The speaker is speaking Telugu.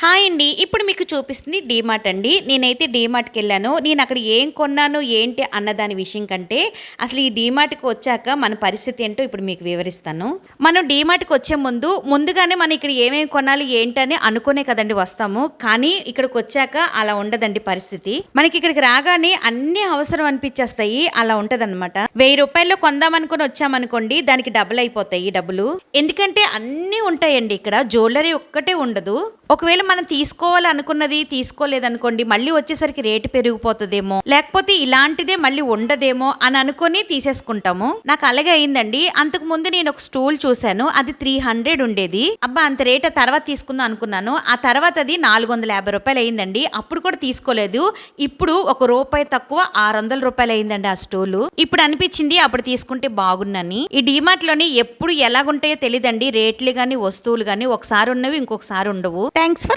హాయ్ అండి. ఇప్పుడు మీకు చూపిస్తుంది డీమార్ట్ అండి. నేనైతే డీమార్ట్‌కెళ్ళాను. నేనక్కడ ఏం కొన్నాను, ఏంటి అన్న దాని విషయం కంటే, అసలు ఈ డీమార్ట్‌కి వచ్చాక మన పరిస్థితి ఏంటో ఇప్పుడు మీకు వివరిస్తాను. మనం డీమార్ట్‌కి వచ్చే ముందుగానే మనం ఇక్కడ ఏమేమి కొనాలి, ఏంటని అనుకునే కదండీ వస్తాము. కానీ ఇక్కడికొచ్చాక అలా ఉండదండి పరిస్థితి. మనకి ఇక్కడికి రాగానే అన్నీ అవసరం అనిపిచ్చేస్తాయి. అలా ఉంటదనమాట. రూ. 1000లో కొందామనుకుని వచ్చామనుకోండి, దానికి డబుల్ అయిపోతాయి డబ్బులు. ఎందుకంటే అన్నీ ఉంటాయండి ఇక్కడ. జ్యువెల్లరీ ఒక్కటే ఉండదు. ఒకవేళ మనం తీసుకోవాలనుకున్నది తీసుకోలేదనుకోండి, మళ్ళీ వచ్చేసరికి రేటు పెరిగిపోతదేమో, లేకపోతే ఇలాంటిదే మళ్ళీ ఉండదేమో అని అనుకొని తీసేసుకుంటాము. నాకు అలాగే అయిందండి. అంతకు ముందు నేను ఒక స్టూల్ చూశాను. అది 300 ఉండేది. అబ్బా అంత రేట్ తర్వాత తీసుకుందాం అనుకున్నాను. ఆ తర్వాత అది రూ. 450 అయిందండి. అప్పుడు కూడా తీసుకోలేదు. ఇప్పుడు రూపాయి తక్కువ రూ. 600 అయిందండి ఆ స్టూలు. ఇప్పుడు అనిపించింది అప్పుడు తీసుకుంటే బాగున్నని. ఈ డీమార్ట్ లోని ఎప్పుడు ఎలాగుంటాయో తెలియదండి. రేట్లు గాని వస్తువులు గాని ఒకసారి ఉన్నవి ఇంకొకసారి ఉండవు. Thanks for